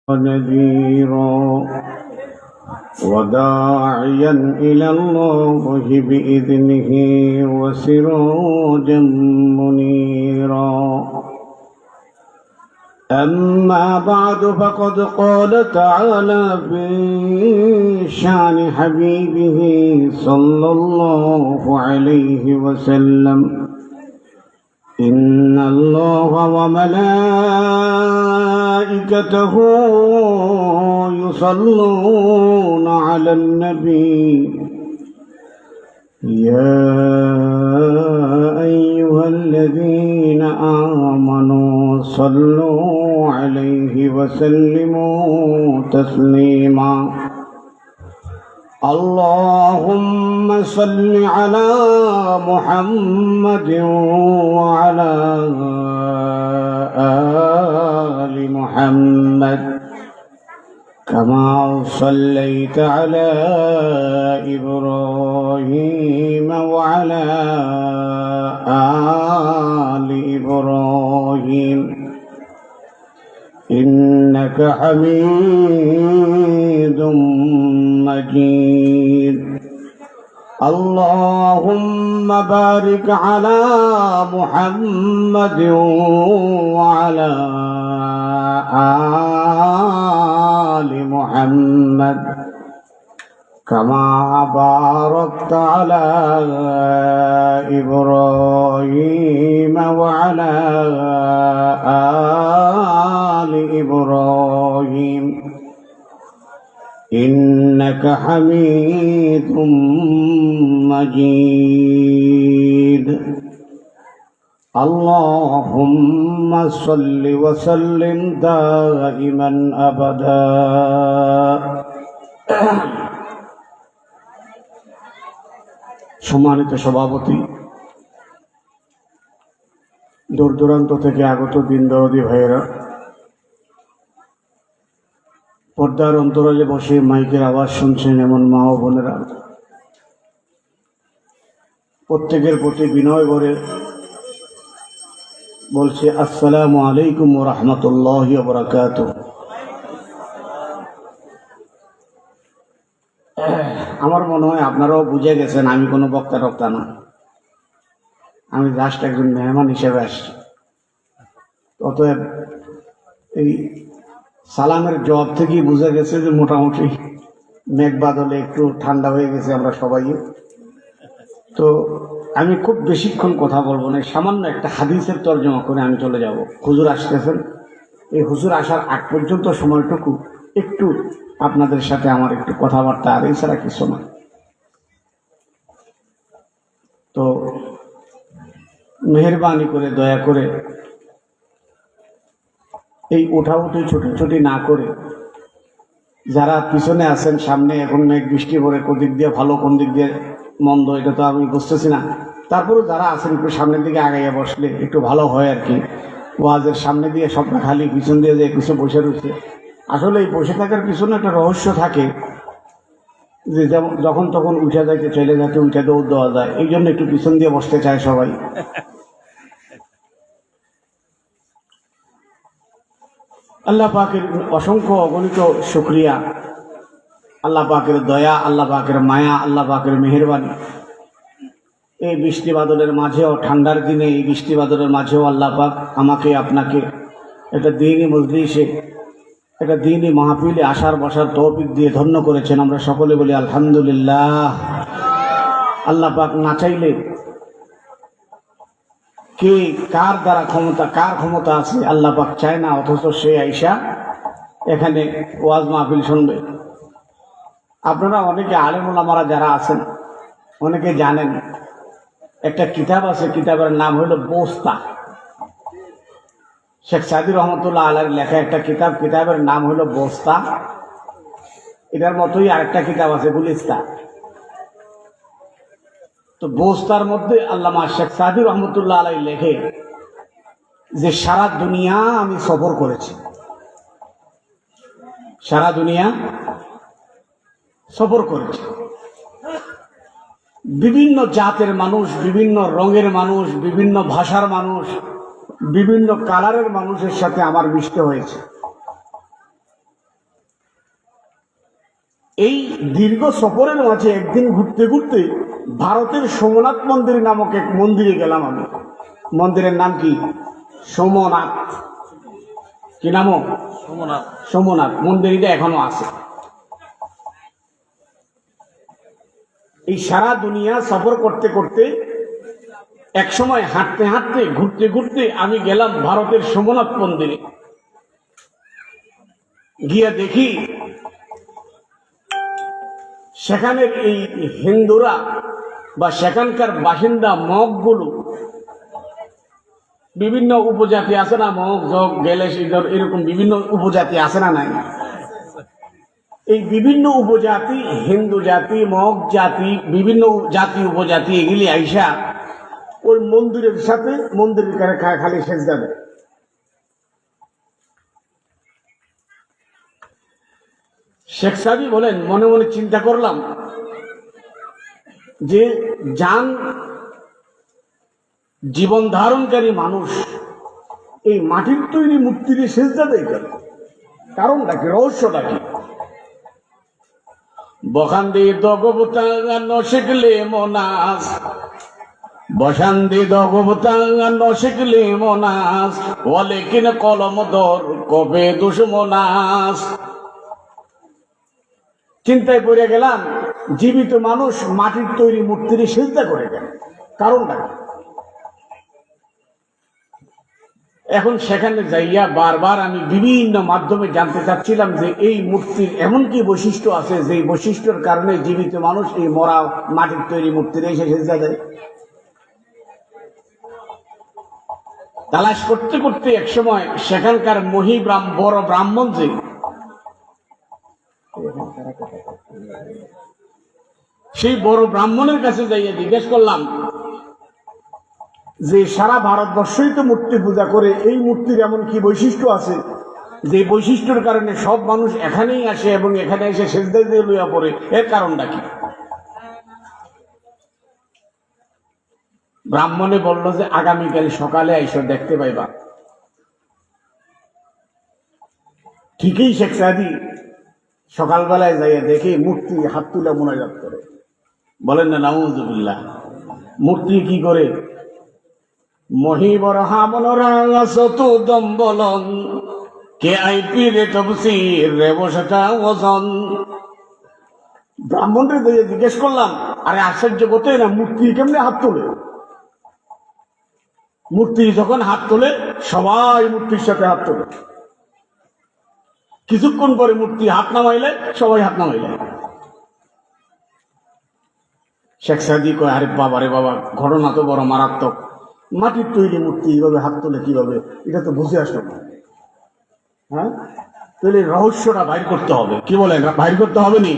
ونذيرا وداعيا إلى الله بإذنه وسراجا منيرا. أما بعد فقد قال تعالى في شأن حبيبه صلى الله عليه وسلم: إن الله وملائكته يصلون على النبي يا أيها الذين آمنوا صلوا عليه وسلموا تسليما. اللهم صل على محمد وعلى آل محمد كما صليت على إبراهيم وعلى آل إبراهيم إنك حميد مجيد. اللهم بارك على محمد وعلى آل محمد كما باركت على إبراهيم وعلى آل إبراهيم إنك حميد مجيد. اللهم صل وسلم دائما أبدا. সম্মানিত সভাপতি, দূর দূরান্ত থেকে আগত দিনদরদী ভাইয়েরা, পর্দার অন্তরালে বসে মাইকের আওয়াজ শুনছেন এমন মা ও বোনেরা, প্রত্যেকের প্রতি বিনয় ভরে বলছে আসসালামু আলাইকুম ওয়া রাহমাতুল্লাহি ওয়া বারাকাতুহু। আমার মনে হয় আপনারাও বুঝে গেছেন আমি কোনো বক্তা টক্তা না, আমি জাস্ট একজন মেহমান হিসেবে আসছি। অতএব এই সালামের জবাব থেকেই বুঝে গেছে যে মোটামুটি মেঘ বাদলে একটু ঠান্ডা হয়ে গেছে আমরা সবাই। তো আমি খুব বেশিক্ষণ কথা বলবো না, সামান্য একটা হাদিসের তর্জমা করে আমি চলে যাব। হুজুর আসতেছেন, এই হুজুর আসার আগ পর্যন্ত সময়টুকু একটু আপনাদের সাথে আমার একটু কথাবার্তা, আর এছাড়া কিছু না। তো মেহেরবানি করে দয়া করে এই ওঠাউঠি ছুটি না করে যারা পিছনে আছেন, সামনে এখন মেঘ বৃষ্টি পড়ে, কোন দিক দিয়ে ভালো কোন দিক দিয়ে মন্দ এটা তো আমি বুঝতেছি না, তারপরেও যারা আছেন একটু সামনের দিকে আগাইয়া বসলে একটু ভালো হয় আর কি। ওয়াজের সামনে দিয়ে সবটা খালি, পিছন দিয়ে যে কিছু বসে রয়েছে। আসলে এই বসে থাকার পিছনে একটা রহস্য থাকে যে যখন তখন উঠে যাইতে চলে যাতে উঠে দৌড় দেওয়া যায়, এই জন্য একটু পিছন দিয়ে বসতে চায় সবাই। আল্লাহ পাকের অসংখ্য অগণিত শুকরিয়া, আল্লাহ পাকের দয়া, আল্লাহ পাকের মায়া, আল্লাহ পাকের মেহেরবানি। এই বৃষ্টি বাদলের মাঝেও, ঠান্ডার দিনে এই বৃষ্টি বাদলের মাঝেও আল্লাহ পাক আমাকে আপনাকে একটা দ্বীনি মজলিসে, একটা দ্বীনি মাহফিলে আসার বসার তৌফিক দিয়ে ধন্য করেছেন। আমরা সকলে বলি আলহামদুলিল্লাহ। আল্লাহ পাক না চাইলে কে কার দ্বারা কার ক্ষমতা আছে আল্লাহ পাক চায় না, অথচ সে আইসা এখানে ওয়াজ মাহফিল শুনবে। আপনারা অনেকে আলেম ওলামারা যারা আছেন অনেকে জানেন একটা কিতাব আছে, কিতাবের নাম হলো বোস্তা। শেখ সাদি রহমতুল্লাহ আলাইহির লেখা একটা কিতাব, কিতাবের নাম হলো বোস্তা। এটার মতোই আরেকটা কিতাব আছে গুলিস্তা। তো বোস্তার মধ্যে আল্লামা শেখ সাদি রহমতুল্লাহ আলাইহি লেখে যে সারা দুনিয়া আমি সফর করেছি, সারা দুনিয়া সফর করেছি। বিভিন্ন জাতের মানুষ, বিভিন্ন রঙের মানুষ, বিভিন্ন ভাষার মানুষ, বিভিন্ন কালারের মানুষের সাথে আমার মিশতে হয়েছে। এই দীর্ঘ সফরের মাঝে একদিন ঘুরতে ঘুরতে ভারতের সোমনাথ মন্দির নামক এক মন্দিরে গেলাম আমি। মন্দিরের নাম কি? সোমনাথ। কি নাম? সোমনাথ। সোমনাথ মন্দিরটা এখনো আছে। এই সারা দুনিয়া সফর করতে করতে এক সময় হাঁটতে হাঁটতে ঘুরতে ঘুরতে আমি গেলাম ভারতের সোমনাথ মন্দিরে। গিয়ে দেখি সেখানের এই হিন্দুরা বা সেখানকার বাসিন্দা মগগুলো, বিভিন্ন উপজাতি আছে না, মগ জগ গেলে এরকম বিভিন্ন উপজাতি আছে না নাই? এই বিভিন্ন উপজাতি, হিন্দু জাতি, মগ জাতি, বিভিন্ন জাতি উপজাতি এগুলি আইসা ওই মন্দিরের সাথে মন্দিরের খালি সেজদা দেয়। শেখ সাদি বলেন, মনে মনে চিন্তা করলাম যে জীবন ধারণকারী মানুষ এই মাটির তৈরি মূর্তির সেজদা দেয় কেন? কারণটা কি? রহস্যটা কি? বখান্দি দগবতা নশিকলে মনাস, বসান্দি দগবতা নশিকলে মনাস, বলে কিনা কলম দর কবে দুশ্মনাস। চিন্তায় পড়ে গেলাম, জীবিত মানুষ মাটির তৈরি মূর্তির সেজদা করে কেন? কারণটা কি? এখন সেখানে যাইয়া বারবার আমি বিভিন্ন মাধ্যমে জানতে চাচ্ছিলাম যে এই মূর্তির এমন কি বৈশিষ্ট্য আছে যে বৈশিষ্ট্যের কারণে জীবিত মানুষ এই মরা মাটির তৈরি মূর্তির এসে সেজদা দেয়। তালাশ করতে করতে এক সময় সেখানকার বড় ব্রাহ্মণ, যে সেই বড় ব্রাহ্মণের কাছে যাইয়া জিজ্ঞেস করলাম যে সারা ভারতবর্ষই তো মূর্তি পূজা করে, এই মূর্তির এমন কি বৈশিষ্ট্য আছে যে বৈশিষ্ট্যের কারণে সব মানুষ এখানেই আসে এবং এখানে এসে সেজদা দিয়ে লইয়া পড়ে, এর কারণটা কি? ব্রাহ্মণে বলল যে আগামীকাল সকালে আইসো, দেখতে পাইবা। ঠিকই শেখ সাদি সকালবেলায় যাইয়া দেখে মূর্তি হাত তুলে মোনাজাত করে। বলেন না নাউজুবিল্লাহ। মূর্তি কি করে? মহিবর হামনরাঙাসতু দম্বলন কে আইপিরে তবসির রে বসটা ওজন। ব্রাহ্মণরে দিয়ে জিজ্ঞেস করলাম, আরে আশ্চর্য করতে না, মূর্তি কেমনে হাত তোলে? মূর্তি যখন হাত তোলে সবাই মূর্তির সাথে হাত তোলে, কিছুক্ষণ পরে মূর্তি হাত নামাইলে সবাই হাত নামাইলে। শেখ সাদি কয়, আরে বাবা রে বাবা, ঘটনা তো বড় মারাত্মক। মাটির তৈরি মূর্তি এইভাবে হাত তোলে কিভাবে? এটা তো বুঝে আসলো না। হ্যাঁ, তাহলে রহস্যটা বাইর করতে হবে। কি বলেন, বাইর করতে হবে নি?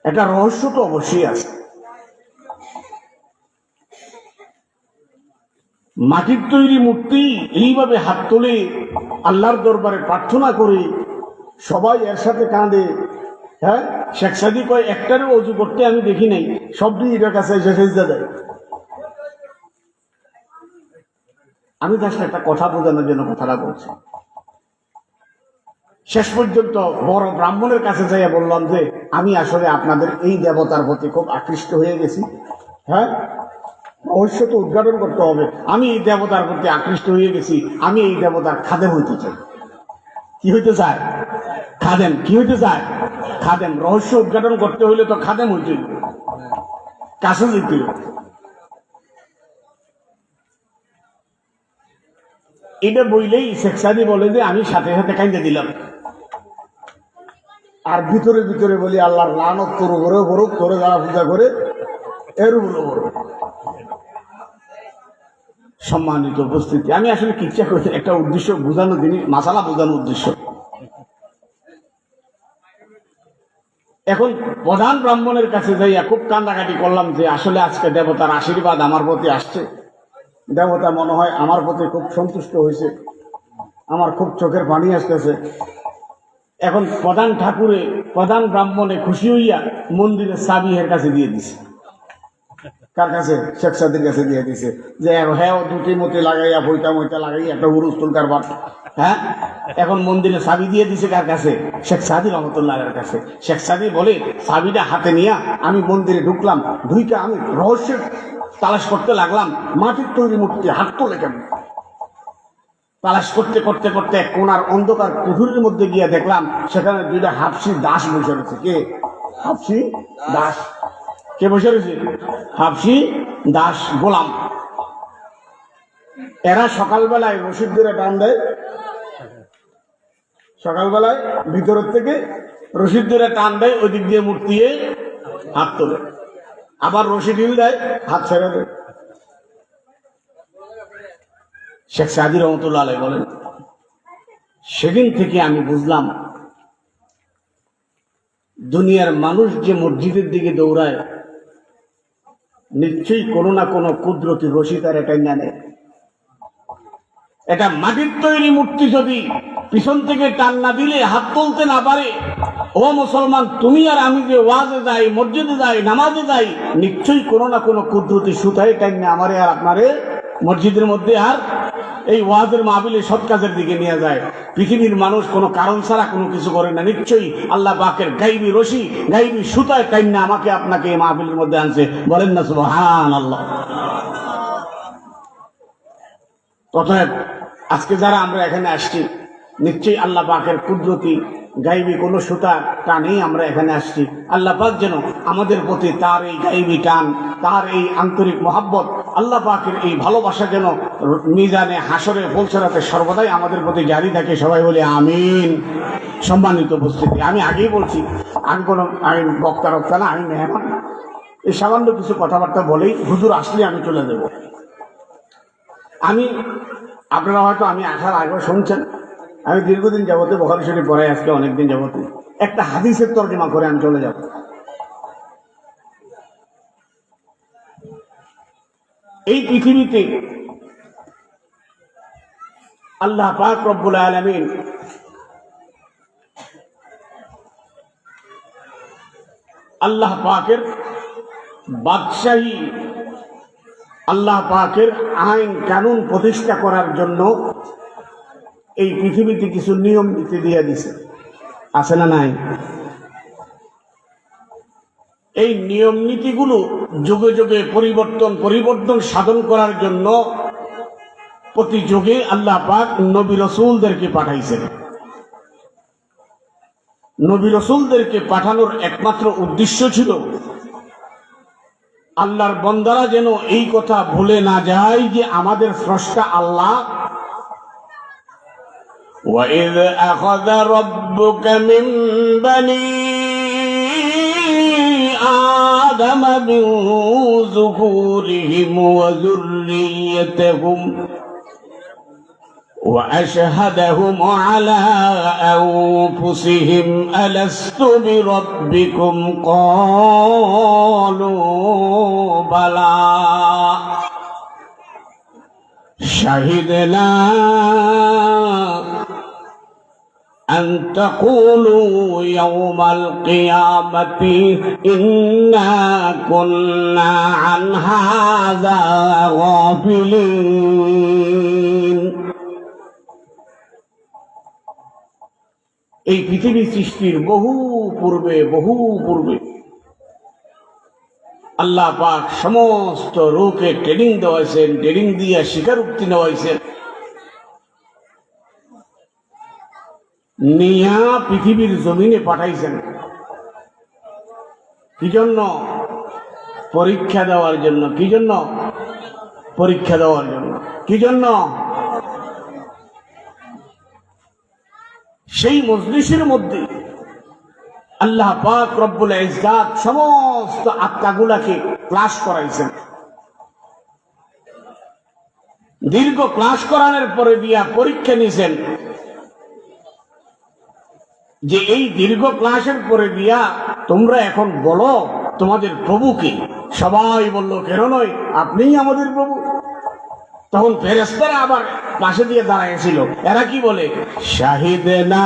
একটা রহস্য তো অবশ্যই আছে। মাটির তৈরি মূর্তি এইভাবে হাত তোলে, আল্লাহর দরবারে প্রার্থনা করে, সবাই এর সাথে কাঁদে। হ্যাঁ, শেখ সাদি কয়, একটারও অজু করতে আমি দেখি নাই, সবই এটার কাছে এসে সেজদা দেয়। আমি তার সাথে একটা কথা বোঝানোর জন্য কথাটা বলছি। শেষ পর্যন্ত বড় ব্রাহ্মণের কাছে যাইয়া বললাম যে আমি আসলে আপনাদের এই দেবতার প্রতি খুব আকৃষ্ট হয়ে গেছি। হ্যাঁ, অবশ্য তো উদ্ঘাটন করতে হবে। আমি এই দেবতার প্রতি আকৃষ্ট হয়ে গেছি, আমি এই দেবতার খাদেম হইতে চাই। কি হইতে চায়? খাদেম। কি হইতে চায়? খাদেম। রহস্য উদ্ঘাটন করতে হইলে তো খাদেম হইতে হইবে, কাছে যেতে হইবে। এটা বইলেই শেখ সাদি বলে যে আমি সাথে সাথে কাইন্দে দিলাম, আর ভিতরে ভিতরে বলি আল্লাহর লানত তোর উপরেও বরুক, তোরে যারা পূজা করে এর উপরে বরুক। সম্মানিত উপস্থিতি, আমি আসলে কি ইচ্ছা করছি, একটা উদ্দেশ্য বোঝানো, জিনিস মাসালা বোঝানোর উদ্দেশ্য। এখন প্রধান ব্রাহ্মণের কাছে যাইয়া খুব কান্দাকাটি করলাম যে আসলে আজকে দেবতার আশীর্বাদ আমার প্রতি আসছে, দেবতা মনে হয় আমার প্রতি খুব সন্তুষ্ট হয়েছে, আমার খুব চোখের পানি আসতেছে। এখন প্রধান ব্রাহ্মণে খুশি হইয়া মন্দিরের চাবি এর কাছে দিয়ে দিছে। কার কাছে? শেখ সাদির কাছে দিয়ে দিছে যে হ্যাঁ দুটি মতি লাগাইয়া বইটা মইটা লাগাইয়া একটা উরুস্তুল কারবার। হ্যাঁ, এখন মন্দিরে চাবি দিয়ে দিছে কার কাছে? শেখ সাদি রহমতুল্লাহের কাছে। শেখ সাদি বলে চাবিটা হাতে নিয়ে আমি মন্দিরে ঢুকলাম, ঢুকে আমি রহস্যের তালাশ করতে লাগলাম, মাটির তৈরি মূর্তি হাত তোলে কেন? তালাশ করতে করতে করতে এক কোনার অন্ধকার কুঠুরির মধ্যে গিয়ে দেখলাম সেখানে দুইটা হাফসি দাস বসে রয়েছে। কে? হাফসি দাস। কে বসে রয়েছে? হাফসি দাস গোলাম। এরা সকালবেলায় রশিদ ধরে টান দেয়, সকালবেলায় ভিতরের থেকে রশিদ ধরে টান দেয়, ওই দিক দিয়ে মূর্তি হাত তোলে, আবার রশিদ হিল দেয়, হাত ছেড়ে দেয়। শেখ সাদি রহমতুল্লাহ আলাইহি বলেন, সেদিন থেকে আমি বুঝলাম দুনিয়ার মানুষ যে মসজিদের দিকে দৌড়ায় নিশ্চয়ই কোনো না কোনো কুদরতি রশি তার এটাই নেয়। এটা মাটির তৈরি মূর্তি যদি পিছন থেকে টান না দিলে হাত তুলতে না পারে, ও মুসলমান তুমি আর আমি যে ওয়াজে যাই, মসজিদে যাই, নামাজে যাই, নিশ্চয়ই কোনো না কোনো কুদরতি সুতায় টাইনে আমারে আর আপনারে মসজিদের মধ্যে আর এই ওয়াজের মাহফিলে সৎ কাজের দিকে নিয়ে যায়। পৃথিবীর মানুষ কোনো কারণ ছাড়া কোনো কিছু করে না, নিশ্চয়ই আল্লাহ পাকের গাইবী রশি, গাইবী সুতায় টাইনে আমাকে আপনাকে এই মাহফিলের মধ্যে আনছে। বলেন না সুবহানাল্লাহ। অতএব আজকে যারা আমরা এখানে আসছি, নিশ্চয়ই আল্লাহ পাকের কুদরতি গাইবী কোন সুতা টানেই আমরা এখানে আসছি। আল্লাহ পাক যেন আমাদের প্রতি তার এই গাইবী টান, তার এই আন্তরিক মহাব্বত, আল্লাহ পাকের এই ভালোবাসা যেন মিজানে হাসরে ফুলসরাতে সর্বদাই আমাদের প্রতি জারি থাকে। সবাই বলে আমিন। সম্মানিত উপস্থিতি, আমি আগেই বলছি আমি বক্তা রক্তা না, আমি মেহমান। এই সামান্য কিছু কথাবার্তা বলেই হুজুর আসলে আমি চলে যাব। আপনারা হয়তো আমি আসার আগে শুনছেন, আমি দীর্ঘদিন যাবতে বুখারী শরীফ পড়ে, আজকে অনেকদিন যাবতে একটা হাদিসের তর্জমা করে আমি চলে যাব। এই পৃথিবীতে আল্লাহ পাক রব্বুল আলামিন আল্লাহ পাকের বাদশাহী, আল্লাহ পাকের আইন কানুন প্রতিষ্ঠা করার জন্য এই পৃথিবীতে কিছু নিয়ম নীতি দিয়ে দিছে, আছে না নাই? এই নিয়ম নীতিগুলো যুগে যুগে পরিবর্তন সাধন করার জন্য প্রতি যুগে আল্লাহ পাক নবী রাসূলদেরকে পাঠাইছেন। নবী রাসূলদেরকে পাঠানোর একমাত্র উদ্দেশ্য ছিল আল্লাহর বান্দারা যেন এই কথা ভুলে না যায় যে আমাদের স্রষ্টা আল্লাহ। وَإِذْ أَخَذَ رَبُّكَ مِنْ بَنِي آدَمَ مِنْ ظُهُورِهِمْ وَذُرِّيَّتَهُمْ وَأَشْهَدَهُمْ عَلَى أَنفُسِهِمْ أَلَسْتُ بِرَبِّكُمْ قَالُوا بَلَى شَهِدْنَا أَن تَقُولُوا يَوْمَ الْقِيَامَةِ إِنَّا كُنَّا عَنْ هَذَا غَافِلِينَ। এই পৃথিবী সৃষ্টির বহু পূর্বে আল্লাহ পাক সমস্ত রূপে ট্রেনিং দেওয়াইছেন, ট্রেনিং দিয়ে স্বীকারোক্তি নেওয়াইছেন, নিয়া পৃথিবীর জমিনে পাঠাইছেন। কি জন্য? পরীক্ষা দেওয়ার জন্য। কি জন্য? পরীক্ষা দেওয়ার জন্য। কি জন্য? সেই মজলিসের মধ্যে আল্লাহ পাক রব্বুল ইজ্জাত সমস্ত আত্মাগুলাকে ক্লাস করাইছেন। দীর্ঘ ক্লাস করানোর পরে দিয়া পরীক্ষা নিয়েছেন যে এই দীর্ঘ ক্লাসের পরে দিয়া তোমরা এখন বলো তোমাদের প্রভুকে। সবাই বলল কেন নয়, আপনিই আমাদের প্রভু। তখন ফেরেশতারা আবার পাশে দিয়ে দাঁড়াইছিল। এরা কি বলে? শাহিদনা,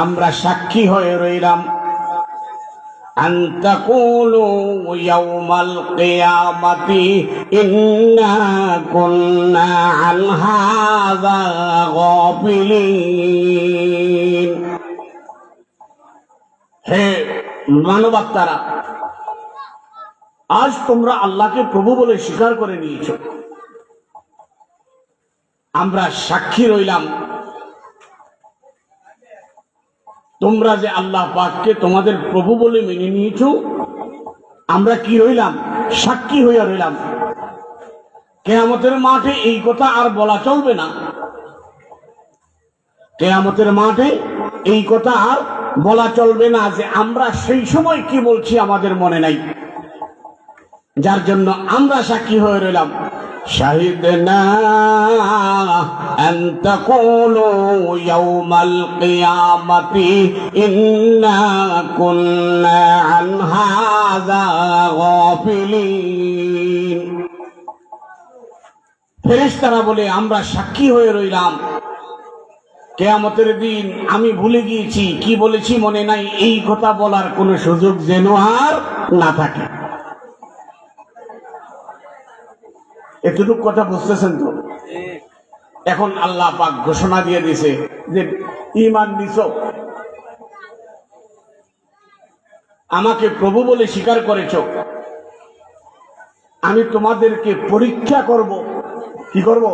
আমরা সাক্ষী হয়ে রইলাম। أن تقولوا يوم القيامة إنا كنا عن هذا غافلين হে মানবাত্মারা, আজ তোমরা আল্লাহকে প্রভু বলে স্বীকার করে নিয়েছ। আমরা সাক্ষী রইলাম তোমরা যে আল্লাহ পাককে তোমাদের প্রভু বলে মেনে নিয়েছ। আমরা কি রইলাম? সাক্ষী হইয়া রইলাম। কিয়ামতের মাঠে এই কথা আর বলা চলবে না। কিয়ামতের মাঠে এই কথা আর বলা চলবে না যে আমরা সেই সময় কি বলছি আমাদের মনে নাই। যার জন্য আমরা সাক্ষী হয়ে রইলাম। শাহিদনা আন তাকুলু ইয়াউমাল কিয়ামাতি ইন্না কুন্না আন হাযা গাফিলিন। ফেরেশতারা বলে আমরা সাক্ষী হয়ে রইলাম কিয়ামতের দিন আমি ভুলে গিয়েছি, কি বলেছি মনে নাই, এই কথা বলার কোনো সুযোগ যেন আর না থাকে। এতটুকু কথা বুঝতেছেন তো? এখন আল্লাহ পাক ঘোষণা দিয়ে দিয়েছে যে ঈমান নিছো, আমাকে প্রভু বলে স্বীকার করেছো, আমি তোমাদেরকে পরীক্ষা করব। কি করব?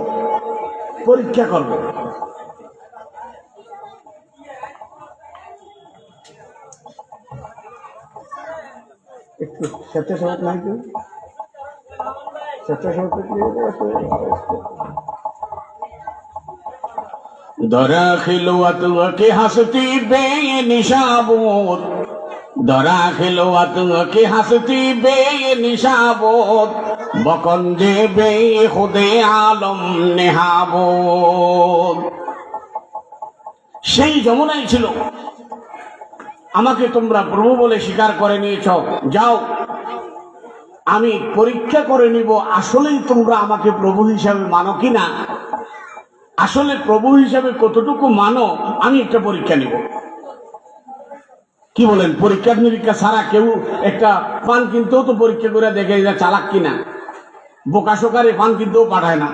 পরীক্ষা করব। একটু স্বেচ্ছাসেবক নাই কেউ? দরা খিলওয়াত কে হাসতি বে নিশাবত, দরা খিলওয়াত কে হাসতি বে নিশাবত, বকন্দে বে খুদে আলম নেহাবত। সেই যমুনাই ছিল, আমাকে তোমরা প্রভু বলে স্বীকার করে নিয়েছ। যাও, আমি পরীক্ষা করে নিব আসলেই তোমরা আমাকে প্রভু হিসাবে মানো কিনা। আসলে প্রভু হিসাবে কতটুকু মানো আমি একটা পরীক্ষা নিব। কি বলেন? পরীক্ষা নিরীক্ষা ছাড়া কেউ একটা পান কিনতেও তো পরীক্ষা করে দেখে এটা চালাক কিনা। বোকা শোকারে পান কিনতেও পাঠায় না।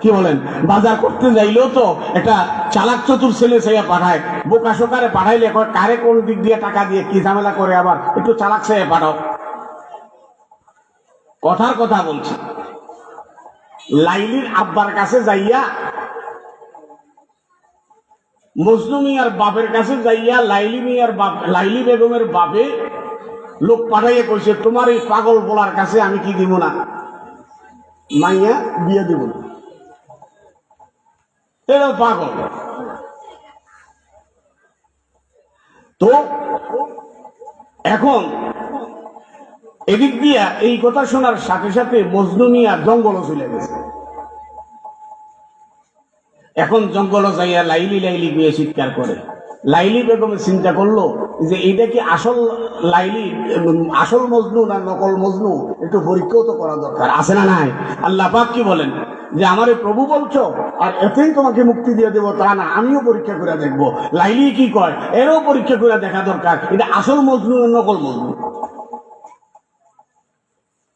কি বলেন? বাজার করতে যাইলেও তো একটা চালাক চতুর ছেলে ছেলে পাঠায়। বোকা শোকারে পাঠাইলে কারে কোন দিক দিয়ে টাকা দিয়ে কি ঝামেলা করে, আবার একটু চালাক ছেলে পাঠাও। কথার কথা বলছি। লাইলির আব্বার কাছে যাইয়া, মজনু মিয়ার বাপের কাছে যাইয়া লাইলি বেগমের বাপে লোক পাঠাইয়া কইছে তোমার এই পাগল বলার কাছে আমি কি দিব না, মাইয়া বিয়ে দিব না। এরা পাগল। তো এখন এদিক দিয়া এই কথা শোনার সাথে সাথে মজনু মিয়া জঙ্গলও চলে গেছে। এখন জঙ্গল যাইয়া লাইলি লাইলি গিয়ে চিৎকার করে। লাইলি বেগম চিন্তা করলো যে এইটা কি আসল লাইলি, আসল মজনু না নকল মজনু, একটু পরীক্ষাও তো করা দরকার আছে না নাই? আল্লাহ পাক কি বলেন যে আমারে প্রভু বলছো আর এতেই তোমাকে মুক্তি দিয়ে দেবো তা না, আমিও পরীক্ষা করে দেখবো। লাইলি কি কয় এরও পরীক্ষা করে দেখা দরকার, এটা আসল মজনু না নকল মজনু।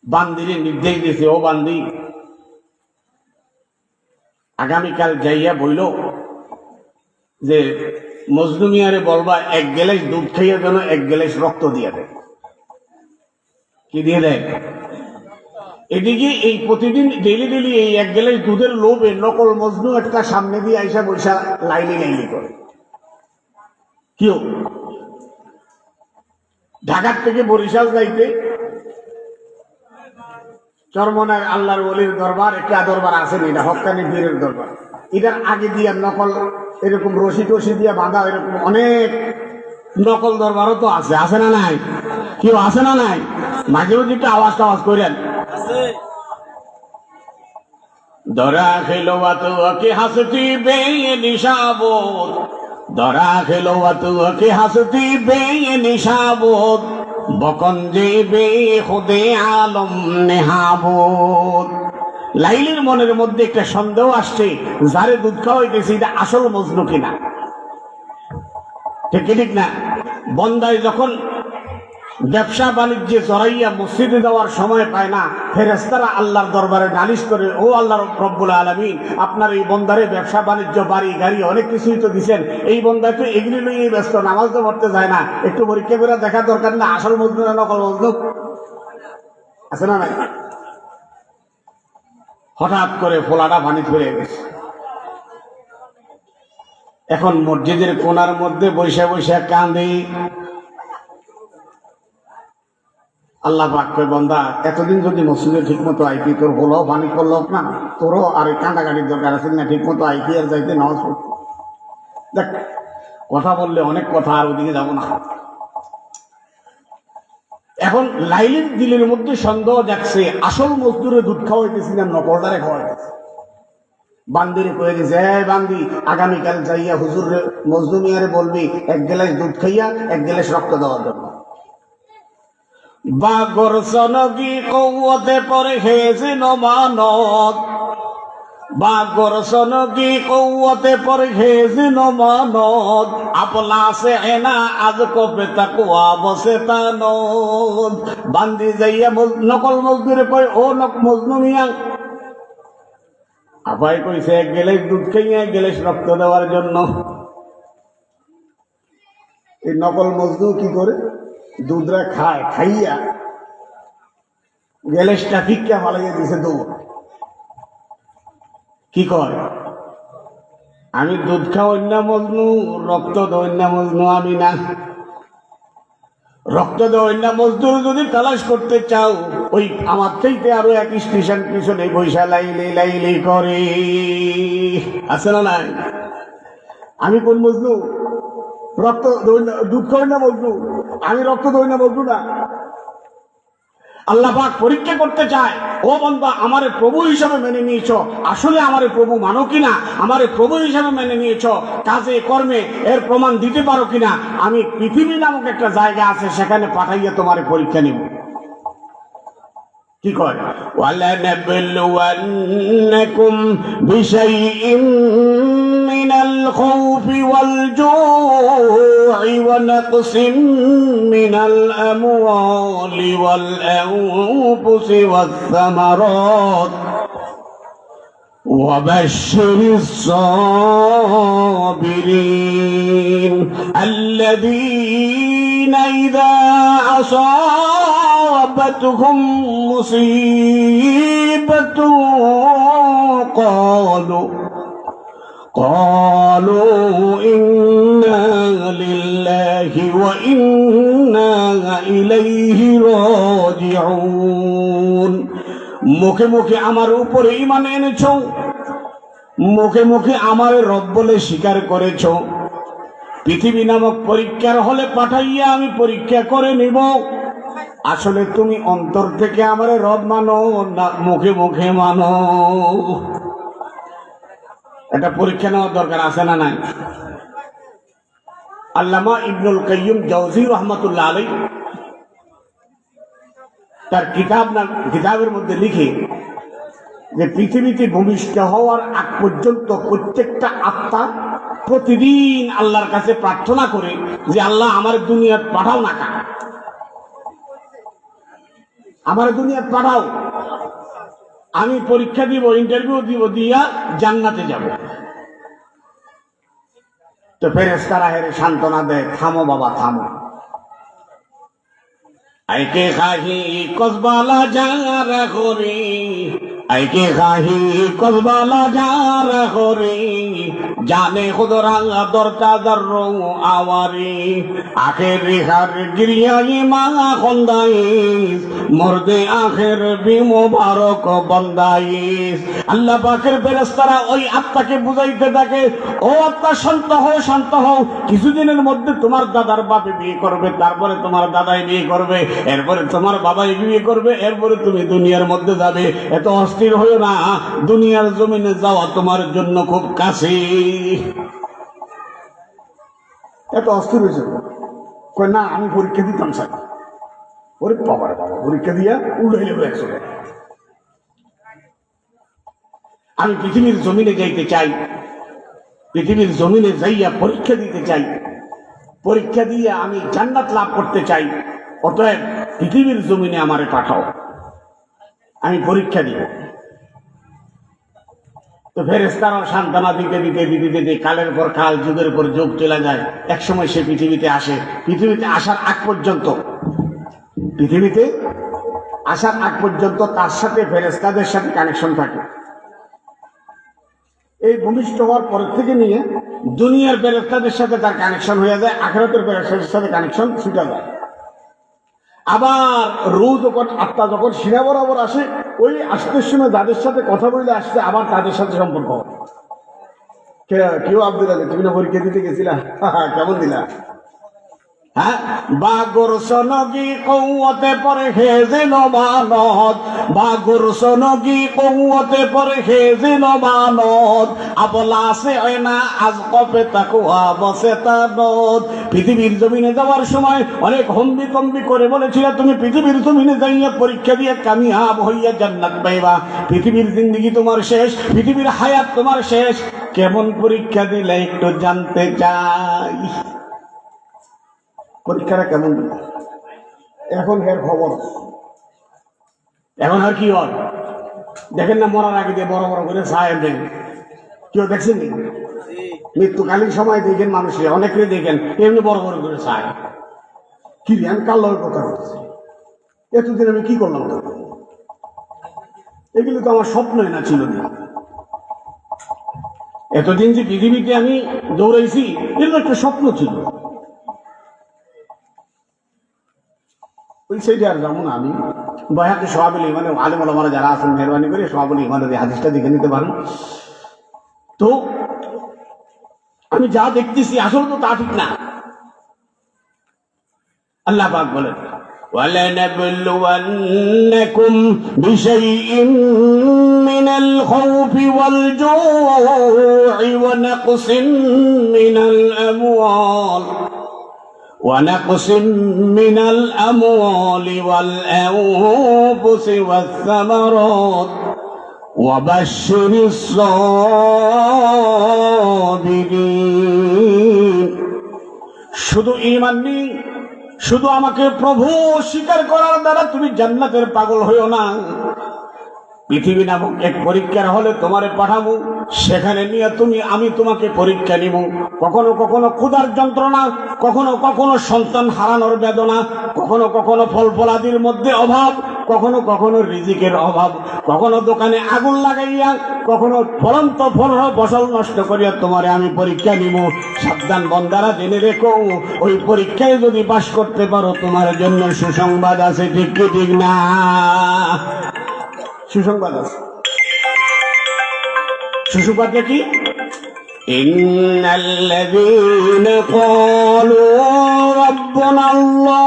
বান্দিরে নির্দেশ দিয়েছে, ও বান্দি আগামীকাল যাইয়া বইল যে মজনু মিয়ারে বলবা এক গ্লাস দুধ খাইয়া যেন এক গ্লাস রক্ত দিয়ে দেয়। কি দিয়ে দেয়? এদিকে এই প্রতিদিন ডেলি ডেলি এই এক গ্লাস দুধের লোভে নকল মজনু একটা সামনে দিয়ে আইসা বৈশা লাইলি লাইলি করে। কেউ ঢাকার থেকে বরিশাল যাইতে চরমনায় আল্লাহর ওলির দরবার, একটা দরবার আছে এটা হক্কানি পীরের দরবার। এটার আগে দিয়ে নকল এরকম রশি টসি দিয়ে বাঁধা এরকম অনেক নকল দরবারও তো আছে, আছে না নাই? কেউ আছে না নাই? মাঝে মাঝে একটু আওয়াজ টাওয়াজ করেন। ধরা খেলো কে হাসতি বে নিশাবত, ধরা খেলো কে হাসতি বে নিশাবত, বকন্দে বে খুদে আলম নেহাবত। লাইলির মনের মধ্যে একটা সন্দেহ আসছে, যারে দুধ খাওয়াইতেছে এটা আসল মজনু কিনা। ঠিক ঠিক না? বন্দায় যখন ব্যবসা বাণিজ্যে জড়াইয়া মসজিদে যাওয়ার সময় পায় না, ফেরেশতারা আল্লাহর দরবারে নালিশ করে, ও আল্লাহ রব্বুল আলামিন, আপনার এই বন্দারে ব্যবসা বাণিজ্য বাড়ি গাড়ি অনেক কিছুই তো দিচ্ছেন, এই বন্দা তো এগুলি নিয়ে ব্যস্ত, নামাজ তো পড়তে যায় না, একটু পরীক্ষা করে দেখা দরকার না আসল মজনু না নকল মজনু? আছে না নাই? হঠাৎ করে ফোলাটা পানি ফিরে গেছে। এখন মসজিদের কোনার মধ্যে বৈশা বৈশা কাঁদে। আল্লাহ পাক কয়, বান্দা এতদিন যদি মসজিদে ঠিক মতো আইতি, তোর হলো পানি করল না, তোরও আর কান্দাকাটির দরকার আছে না, ঠিক মতো আইতি আর যাইতে নামাজ পড়তে। দেখ, কথা বললে অনেক কথা, আর ওদিকে যাবো না। এখন লাইলের দিলের মধ্যে সন্দেহ যাচ্ছে, আসল মজদুরে দুধ খাওয়াইতেছি না নকলদারে খাওয়াইতেছি। বান্দিরে কয়ে গেছে, হ্যাঁ বান্দি, আগামীকাল যাইয়া হুজুর মজদু মিয়ারে বলবি 1 গ্লাস দুধ খাইয়া 1 গ্লাস রক্ত দেওয়ার জন্য। বাগর সনগি কৌতে পরে হেজিন মানত, বাগর সনগি কৌতে পরে হেজিন মানত, আপলা সে এনা আজ কপে তাকুয়া বসে তানত। বান্দি যাইয়া নকল মজদুরে কয়, ও মজনু মিয়া, আপাই কইছে 1 গ্লাস দুধ খাইয়া 1 গ্লাস রক্ত দেওয়ার জন্য। এই নকল মজদু কি করে? দুধরা খায়, খাইয়া গ্যালেসটা ফিক্কা ফালাইয়া দিছে দৌড়। কি কয়, আমি দুধ খাওয়াই না মজনু, রক্ত দেওয়াই না মজনু আমি না। রক্ত দেওয়াই না মজদুর যদি তালাশ করতে চাও, ওই আমার চাইতে আরো 1 স্টেশন পিছনে বৈশা লাইলি করে। আছে না নাই? আমি কোন মজনু? রক্ত দুধ খাওয়াই না মজনু, আমি রক্ত দেওয়াই না মজনু না। আল্লাহ পাক পরীক্ষা করতে চায়, ও বান্দা আমারে প্রভু হিসাবে মেনে নিয়েছ, আসলে আমারে প্রভু মানো কিনা, আমারে প্রভু হিসাবে মেনে নিয়েছ, কাজে কর্মে এর প্রমাণ দিতে পারো কিনা। আমি পৃথিবী নামক একটা জায়গা আছে, সেখানে পাঠাইয়া তোমারে পরীক্ষা নিব। কি কয়, ওয়ালা নাবলুওয়ান্নাকুম বিশাইইন মিনাল খাউফি ওয়াল জু'i ওয়া নাকসিম মিনাল আমওয়ালি ওয়াল আনফুসি ওয়াস সামারাত وبشر الصابرين الذين إذا أصابتهم مصيبة قالوا إنا لله وإنا إليه راجعون। মুখে মুখে আমার উপরে ঈমান এনেছো, মুখে মুখে আমার রব বলে স্বীকার করেছো, পৃথিবী নামক পরীক্ষার হলে পাঠাইয়া আমি পরীক্ষা করে নিব, আসলে তুমি অন্তর থেকে আমার রব মানো না মুখে মুখে মানো? এটা পরীক্ষা নেওয়ার দরকার আছে না নাই? আল্লামা ইবনুল কাইয়্যিম জাওযী রাহমাতুল্লাহ আলাইহি তার কিতাবের মধ্যে লিখে যে পৃথিবীতে ভূমিষ্ঠ হওয়ার আগ পর্যন্ত প্রত্যেকটা আত্মা প্রতিদিন আল্লাহর কাছে প্রার্থনা করে যে আল্লাহ আমার দুনিয়াত পাঠাও না, কেন আমার দুনিয়াত পাঠাও, আমি পরীক্ষা দিব, ইন্টারভিউ দিব, দিয়া জান্নাতে যাব। তো ফেরেশতারা হেরে সান্ত্বনা দেয়, থামো বাবা থামো, আইকে খাহি কসবালা যারা করি, আইকে খাহি কসবালা যারা করি, জানে খুদরা দরটা দর্রো আওয়ারি, আখের রিহার গিরিয়াই মা খন্দাইস, মর্দে আখের বিমুবারক বন্দাইস। আল্লাহ পাকের ফেরেশতারা ওই আত্মাকে বুঝাইতে থাকে, ও আত্মা শান্ত হও, শান্ত হও, কিছুদিনের মধ্যে তোমার দাদার বাপে বিয়ে করবে, তারপরে তোমার দাদাই বিয়ে করবে, এরপরে তোমার বাবাই বিয়ে করবে, এরপরে তুমি দুনিয়ার মধ্যে যাবে। এত অস্থির হইও না, দুনিয়ার জমিনে যাওয়া তোমার জন্য খুব কাছে। এত অস্থির হয়েছে, কই না আমি পরীক্ষা দিতাম স্যার। ওরে বাবার বাবা, পরীক্ষা দিয়া উল্টে নেবো 100। আমি পৃথিবীর জমিনে যাইতে চাই, পৃথিবীর জমিনে যাইয়া পরীক্ষা দিতে চাই, পরীক্ষা দিয়ে আমি জান্নাত লাভ করতে চাই। অতএব পৃথিবীর জমিনে আমারে পাঠাও, আমি পরীক্ষা দিব। তো ফেরেশতারা সান্ত্বনা দিতে দিতে দিতে দিতে কালের পর কাল, যুগের পর যুগ চলে যায়। একসময় সে পৃথিবীতে আসে। পৃথিবীতে আসার আগ পর্যন্ত তার সাথে ফেরেশতাদের সাথে কানেকশন থাকে। এই ভূমিষ্ঠ হওয়ার পর থেকে নিয়ে দুনিয়ার ফেরেশতাদের সাথে তার কানেকশন হয়ে যায়, আখিরাতের ফেরেশতাদের সাথে কানেকশন ছুটে যায়। আবার রূহ যখন, আত্মা যখন সিনা বরাবর আসে, ওই আসতে সময় যাদের সাথে কথা বলে আসছে আবার তাদের সাথে সম্পর্ক হয়। কেউ আব্দুল আলী, তুমি না পরীক্ষা দিতে গেছিলা, কেমন দিলা? হ্যাঁ, বাগুর সনগি কৌতে পরে হেজিল মানত, বাগুর সনগি কৌতে পরে হেজিল মানত, আবলা সে না আজ কপে তাকুয়া বসে তানত। পৃথিবীর জমিনে যাওয়ার সময় অনেক হম্বি কম্বি করে বলেছিল তুমি পৃথিবীর জমিনে যাইয়া পরীক্ষা দিয়ে কামিয়াব হইয়া জান্নাত পাইবা। পৃথিবীর জিন্দেগি তোমার শেষ, পৃথিবীর হায়াত তোমার শেষ। কেমন পরীক্ষা দিলে একটু জানতে চাই। পরীক্ষাটা কেমন দিল? এখন এর খবর, এখন আর কি হয় দেখেন না, মরার আগে দিয়ে বড় বড় করে সাহেব দেন, কেউ দেখছেন? মৃত্যুকালীন সময় দেখেন মানুষের, অনেকে দেখেন এমনি বড় বড় করে সাহেব। কি আমি কাল লয় কথা বলছি, এতদিন আমি কি করলাম? এগুলো তো আমার স্বপ্নই না, ছিল না। এতদিন যে পৃথিবীতে আমি দৌড়াইছি, এগুলো একটা স্বপ্ন ছিল। ওই সাইডে আর যাবো না আমি। বয়াকে সওয়াবুল ইমানে আলেম ওলামারা যারা আছেন, মেহরবানি করে সওয়াবুল ইমানের এই হাদিসটা দেখে নিতে পারেন। তো আমি যা দেখতেছি আসলে তো তা ঠিক না। আল্লাহ পাক বলেন, وَلَنَبْلُوَنَّكُمْ بِشَيْءٍ مِّنَ الْخَوْفِ وَالْجُوعِ وَنَقْصٍ مِّنَ الْأَمْوَالِ وَالْأَنفُسِ وَالثَّمَرَاتِ وَبَشِّرِ الصَّابِرِينَ। শুধু ঈমান নেই, শুধু আমাকে প্রভু স্বীকার করার দ্বারা তুমি জান্নাতের পাগল হইও না। পৃথিবী নামক এক পরীক্ষার হলে তোমারে পাঠাবো, সেখানে নিয়ে আমি তোমাকে পরীক্ষা নিব। কখনো কখনো ক্ষুধার যন্ত্রণা, কখনো কখনো সন্তান হারানোর বেদনা, কখনো কখনো ফল ফলাদির মধ্যে অভাব, কখনো কখনো রিজিকের অভাব, কখনো দোকানে আগুন লাগাইয়া, কখনো ফলন্ত ফসল নষ্ট করিয়া তোমারে আমি পরীক্ষা নিব। সাবধান বন্দারা, জেনে রেখো, ওই পরীক্ষায় যদি পাশ করতে পারো তোমার জন্য সুসংবাদ আছে। ঠিক কি ঠিক না? সুসংবাদ আছে। সুসংবাদটা কি? ইন্নাল্লাযীনা ক্বালু রাব্বুনাল্লাহ,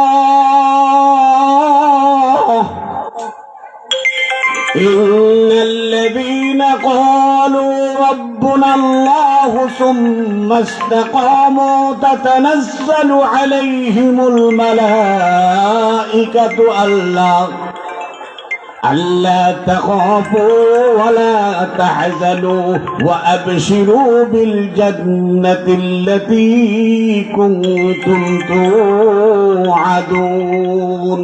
ইন্নাল্লাযীনা ক্বালু রাব্বুনাল্লাহু সুম্মা ইসতাকামু তাতানাজ্জালু আলাইহিমুল মালাঈকাতু ألا تخافوا ولا تحزنوا وأبشروا بالجنة التي كنتم توعدون।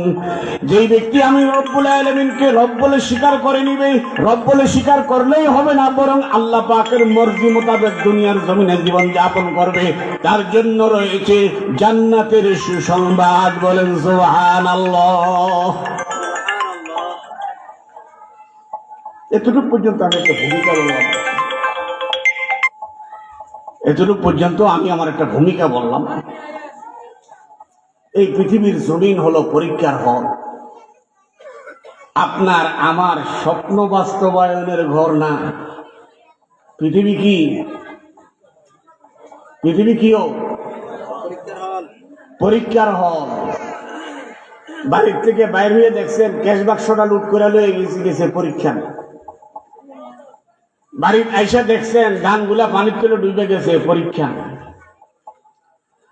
যে ব্যক্তি আমি রব্বুল আলামিনকে রব বলে স্বীকার করে নিবে, রব বলে স্বীকার করলেই হবে না, বরং আল্লাহ পাকের মর্জি মোতাবেক দুনিয়ার জমিনে জীবন যাপন করবে, তার জন্য রয়েছে জান্নাতের সুসংবাদ। বলেন সুবহানাল্লাহ। এতটুকু পর্যন্ত আমি একটা ভূমিকা বললাম, এতটুকু পর্যন্ত আমি আমার একটা ভূমিকা বললাম। এই পৃথিবীর জমিন হলো পরীক্ষার হল। আপনার আমার স্বপ্ন বাস্তবায়নের ঘর না। পৃথিবী কি? পৃথিবী কিও পরীক্ষার হল। বাড়ির থেকে বাইর হয়ে দেখছেন ক্যাশ বাক্সটা লুট করে লয়ে গেছে পরীক্ষা। বাড়ির আইসা দেখছেন ধানগুলা পানির তলে ডুবে গেছে পরীক্ষা।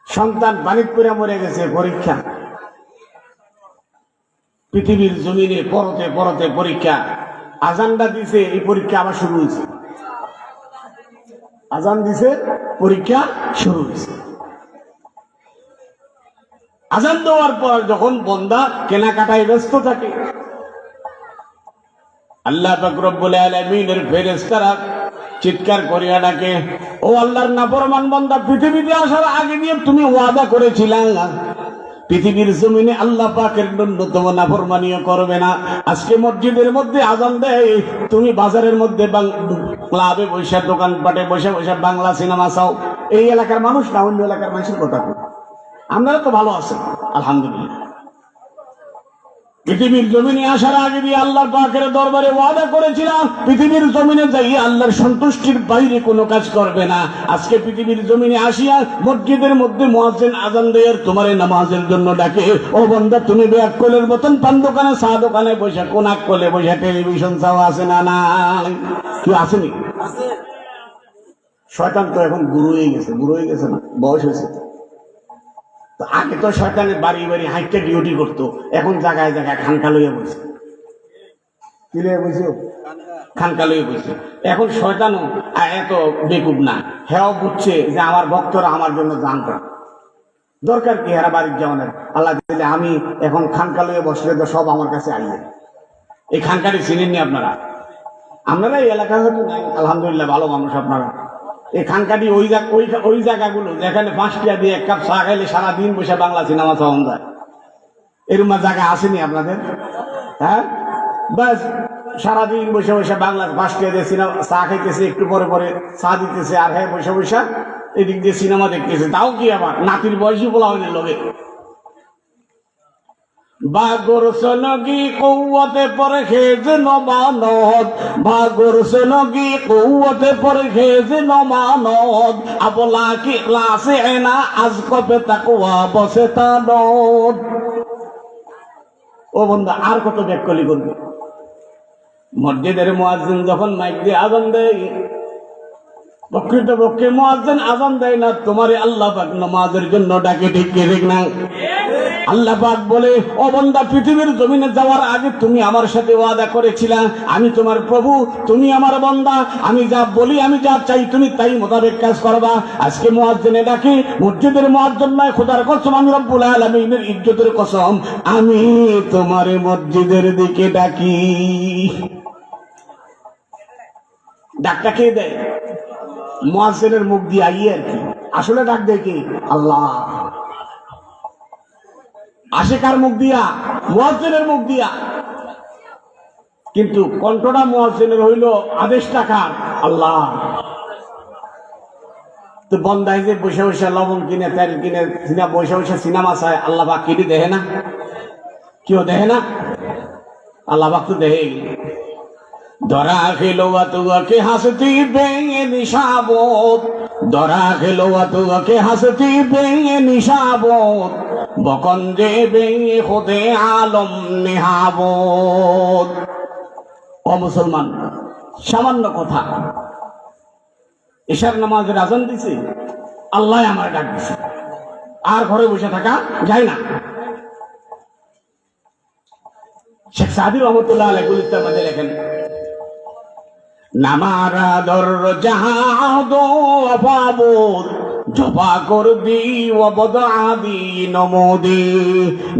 সন্তান পানির পরে মরে গেছে পরীক্ষা। পৃথিবীর জমিনে পরতে পরতে পরীক্ষা। আজানটা দিছে, এই পরীক্ষা আবার শুরু হয়েছে। আজান দিছে, পরীক্ষা শুরু হয়েছে। আজান দেওয়ার পর যখন বান্দা কেনাকাটায় ব্যস্ত থাকে, আল্লাহ পাক রব্বুল আলামিনের ফেরেশতারা চিৎকার করিয়া ডাকে, ও আল্লাহর নাফরমান বান্দা, পৃথিবীতে আসার আগে দিয়ে তুমি ওয়াদা করেছিলা পৃথিবীর জমিনে আল্লাহ পাকের ন্যূনতম নাফরমানিও করবে না। আজকে মসজিদের মধ্যে আজান দেয়, তুমি বাজারের মধ্যে ক্লাবে বৈশা, দোকানপাটে বসে বসে বাংলা সিনেমা চাও। এই এলাকার মানুষ না অন্য এলাকার মানুষের কথা, আপনারা তো ভালো আছেন আলহামদুলিল্লাহ। পৃথিবীর জমিনে আসার আগে দিয়ে আল্লাহর পাকের দরবারে ওয়াদা করেছিলাম পৃথিবীর জমিনে যাই আল্লাহর সন্তুষ্টির বাইরে কোনো কাজ করবে না। আজকে পৃথিবীর জমিনে আসিয়া মসজিদের মধ্যে মুয়াজ্জিন আজান দেয়, তোমার নামাজের জন্য ডাকে। ও বান্দা, তুমি ব্যাককলের মতন পান দোকানে, চা দোকানে বসে, কোনাক কোলে বসে টেলিভিশন চাও আছে না? না, কি আসেনি? শয়তান তো এখন গুরু হয়ে গেছে, বুড়ো হয়ে গেছে না, বয়স হয়েছে। তো আগে তো শয়তানের বাড়ি বাড়ি হাইটে ডিউটি করতো, এখন জায়গায় জায়গায় খানকা লইয়া বলছে। কি লইয়া বলছে? খানকা লইয়া বলছে। এখন শয়তানও এত বেকুব না, হেও বুঝছে যে আমার ভক্তরা আমার জন্য জানতো, দরকার কি হেরা বাড়ির যাওয়ানের। আল্লাহ দিলে আমি এখন খানকা লইয়া বসলে তো সব আমার কাছে আইবে। এই খানকাটি চিনেননি আপনারা? আপনারা এই এলাকা হয়তো নাই, আলহামদুলিল্লাহ ভালো মানুষ আপনারা। এই খানকাটি ওই জায়গাগুলো যেখানে 5 টাকা দিয়ে 1 কাপ চা খাইলে সারাদিন বসে বাংলা সিনেমা চাওয়ান যায়, এরকম জায়গা আসেনি আপনাদের? হ্যাঁ, বাস সারাদিন বসে বসে বাংলা 5 টাকা দিয়ে সিনেমা চা খাইতেছে, একটু পরে পরে চা দিতেছে, আর হ্যাঁ বসে বসে এদিক দিয়ে সিনেমা দেখতেছে। তাও কি আবার নাতির বয়সী বলা হয়নি লোকে। বাগর সনগি কৌয়তে পরহেজ নমানত, বাগর সনগি কৌয়তে পরহেজ নমানত, আবলা কি ক্লাসে না আজ কবে তাকওয়া বসে তানত। ও বন্ধু, আর কত ব্যাককলি করবে? মসজিদের মুয়াজ্জিন যখন মাইক দিয়ে আজান দেয়, প্রকৃতপক্ষে মুয়াজ্জিন আজান দেয় না, তোমারে আল্লাহ পাক নামাজের জন্য ডাকে, ঠিক না? আল্লাহ পাক বলে, ও বান্দা, পৃথিবীর জমিনে যাওয়ার আগে তুমি আমার সাথে ওয়াদা করেছিলা আমি তোমার প্রভু, তুমি আমার বান্দা, আমি যা বলি, আমি যা চাই তুমি তাই মোতাবেক কাজ করবা। আজকে মুয়াজ্জিনে ডাকে, মসজিদের মুয়াজ্জিন নয়, খোদার কসম, আমি রব্বুল আলামিনের ইজ্জতের কসম, আমি তোমার মসজিদের দিকে ডাকি। ডাকটা কে দেয়? মুয়াজ্জিনের মুখ দিয়ে আইয়ে আর কি, আসলে ডাক দেয় কি? আল্লাহ। আসে কার মুখ দিয়া? মুয়াজ্জিনের মুখ দিয়া। কিন্তু কণ্ঠটা মুয়াজ্জিনের হইল, আদেশটা কার? আল্লাহ। তো বন্দায় যে বসে বসে লবণ কিনে, তেল কিনে, বসে বসে সিনেমা চায়, আল্লাহ পাক কি দেখে না? কেউ দেখে না? আল্লাহ পাক তো দেখে। ধরা খেলোয়া তুয়াকে হাসতি বেঙে নিশাবত, ধরা খেলোয়া তুয়াকে হাসতি বেঙে নিশাবত, বকন যে বেঙে খোদে আলম নেহাবত। ও মুসলমান, সামান্য কথা, এশার নামাজের আজান দিছে, আল্লাহ আমার ডাক দিছে, আর ঘরে বসে থাকা যায় না। শেখ সাদি রহমতুল্লাহ আলাইহি গুলিস্তান মাঝে লেখেন, নামারা দর জাহাদ অবাবদ জবা কর দি অবদ আদি নমোদি,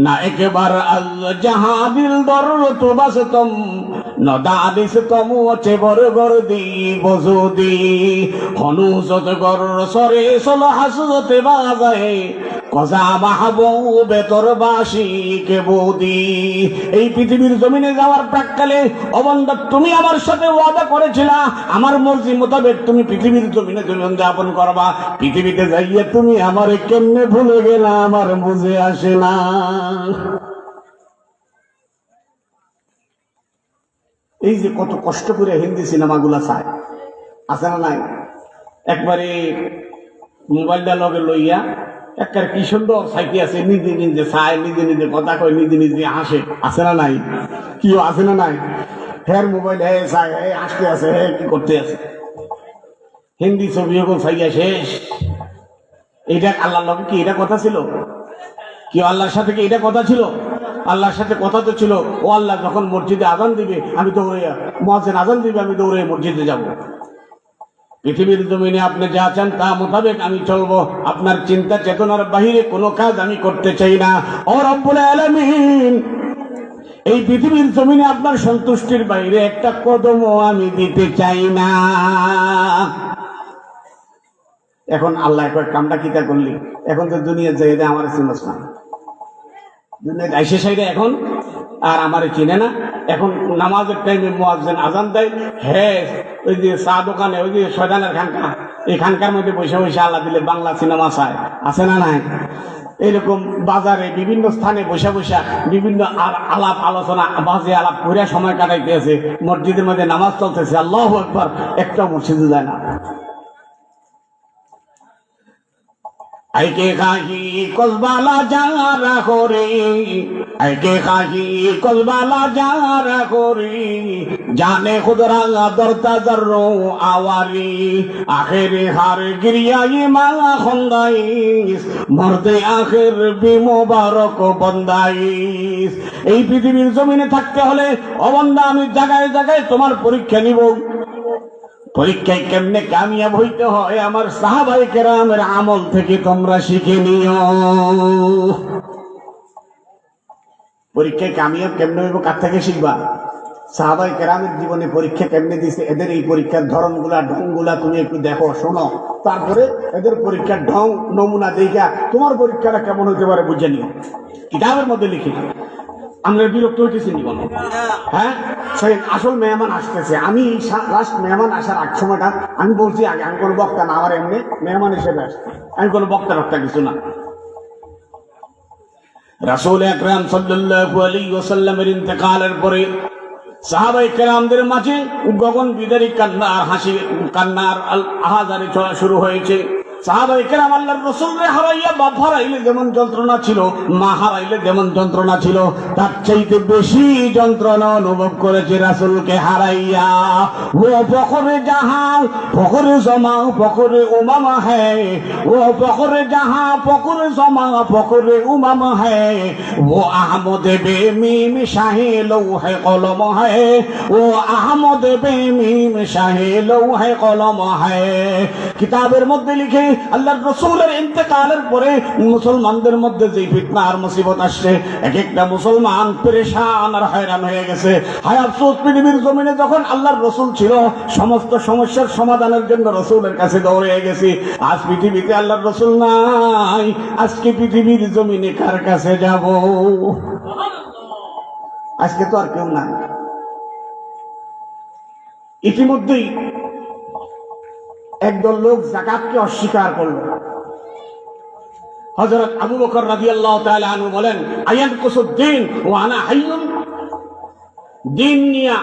না একবার আল জাহাদিল দর তো বাসতম নদাদিস তমু আছে বর গর দি বজুদি, হনুজত গর সরে সল হাসতে বাজায়, কজা মাহবুবে তোর বাসি কে বৌদি। এই পৃথিবীর জমিনে যাওয়ার প্রাককালে অবন্ধ তুমি আমার সাথে ওয়াদা করেছিলা আমার মর্জি মোতাবেক তুমি পৃথিবীর জমিনে জীবন যাপন করবা। পৃথিবীতে যাইয়ে তুমি আমারে কেমনে ভুলে গেলা, আমার বুঝে আসে না। এই যে কত কষ্ট করে হিন্দি সিনেমাগুলা চায়, আছে না নাই? একবারে মোবাইলটা লগে লইয়া একবার কি সুন্দর সাইকে আছে, নিজে নিজে চায়, নিজে নিজে কথা কয়, নিজে নিজে হাসে, আছে না নাই? কিও আছে না নাই? হের মোবাইল হে চায়, হে হাসতে আছে, হে কি করতে আছে। হিন্দি ছবি এখন চাইয়া শেষ। এইটা আল্লাহর লগে কি এটা কথা ছিল? কি আল্লাহর সাথে কি এটা কথা ছিল? আল্লাহর সাথে কথা তো ছিল, ও আল্লাহ যখন মসজিদে আজান দিবে আমি দৌড়ে, মুয়াজ্জিন আজান দিবে আমি দৌড়ে মসজিদে যাব। পৃথিবীর জমিনে আপনি যা চান তা মোতাবেক আমি চলবো, আপনার চিন্তা চেতনার বাহিরে কোনো কাজ আমি করতে চাই না। ও রব্বুল আলামিন, এই পৃথিবীর জমিনে আপনার সন্তুষ্টির বাইরে একটা কদমও আমি দিতে চাই না। এখন আল্লাহ কয় কামটা কিতা করলি? এখন তো দুনিয়া যাই দেয় আমার চিনস না, দুনিয়া আইসে সাইডে এখন আর আমারে চিনে না। এখন নামাজের টাইমে মুয়াজ্জিন আজান দেয়, হ্যাঁ ওই যে চা দোকানে ওই যে শয়তানের খানকা, এই খানকার মধ্যে বসে বসে আল্লাহ দিলে বাংলা সিনেমা চায়, আছে না নাই? এরকম বাজারে বিভিন্ন স্থানে বসে বসে বিভিন্ন আলাপ আলোচনা বাজে আলাপ করে সময় কাটাইতেছে। মসজিদের মধ্যে নামাজ চলতেছে, আল্লাহু আকবার, একটা মসজিদে যায় না। আইকে খাহি কসবালা যারা করে, আইকে খাহি কসবালা যারা করে, জানে খুদরা দরতা জর্রো আওয়ারি, আখেরে হার গিরিয়াই মা খন্দাইস, মর্দে আখের বিমুবারক বন্দাইস। এই পৃথিবীর জমিনে থাকতে হলে অবন্দা আমি জায়গায় জায়গায় তোমার পরীক্ষা নিব। পরীক্ষায় কেমনে কামিয়াব হইতে হয় আমার সাহাবায়ে কেরামের আমল থেকে তোমরা শিখে নিও। পরীক্ষায় কামিয়াব কেমনে হইব কার থেকে শিখবা? সাহাবায়ে কেরামের জীবনে পরীক্ষা কেমনে দিছে, এদের এই পরীক্ষার ধরনগুলা ঢংগুলা তুমি একটু দেখো শোনো, তারপরে এদের পরীক্ষার ঢং নমুনা দেখা তোমার পরীক্ষাটা কেমন হইতে পারে বুঝে নিও। কিতাবের মধ্যে লিখি। আমরা বিরক্ত হইতেছি নি কোনো? হ্যাঁ, সেই আসল মেহমান আসতেছে। আমি লাস্ট মেহমান আসার আগ সময়টা আমি বলছি আগে আমি কোনো বক্তা না, আমার এমনি মেহমান হিসেবে আসছে, আমি কোনো বক্তা রক্তা কিছু না। রাসূল আকরাম সাল্লাল্লাহু আলাইহি ওয়াসাল্লামের ইন্তেকালের পরে সাহাবায়ে কেরামদের মাঝে গগন বিদারী কান্নার হাসি, কান্নার আহাজারি চলা শুরু হয়েছে। সাহাবায়ে কেরাম আল্লাহর রাসূলকে হারাইয়া, বাপ হারাইলে যেমন যন্ত্রণা ছিল, মা হারাইলে যেমন যন্ত্রণা ছিল, তার চাইতে বেশি যন্ত্রণা অনুভব করেছে রাসূলকে হারাইয়া। ও ফখরে জাহাঁ ফখরে জমা ফখরে উমামা হ্যায়, ও ফখরে জাহাঁ ফখরে জমা ফখরে উমামা হ্যায়, ও আহমদ বেমিম শাহে লৌহে কলম হ্যায়, ও আহমদ বেমিম শাহে লৌহে কলম হ্যায়। কিতাবের মধ্যে লিখে আল্লাহর রাসূলের ইন্তেকালের পরে মুসলমানদের মধ্যে যে ফিতনা আর মুসিবত আসছে, এক একটা মুসলমান পেরেশান আর হয়রান হয়ে গেছে। হায় আফসোস, পৃথিবীর জমিনে যখন আল্লাহর রাসূল ছিল সমস্ত সমস্যার সমাধানের জন্য রাসূলের কাছে দৌড়ে গেছি। আজ পৃথিবীতে আল্লাহর রাসূল নাই, আজকে পৃথিবীর জমিনে কার কাছে যাব? আজকে তো আর কেউ নাই। ইতিমধ্যেই একদল লোক যাকাতকে অস্বীকার করল। হযরত আবু বকর রাদিয়াল্লাহু তাআলা আনহু বলেন, আয়ানকুসুদ্দিন ওয়া আনা হাইয়ুন, দিন নিয়া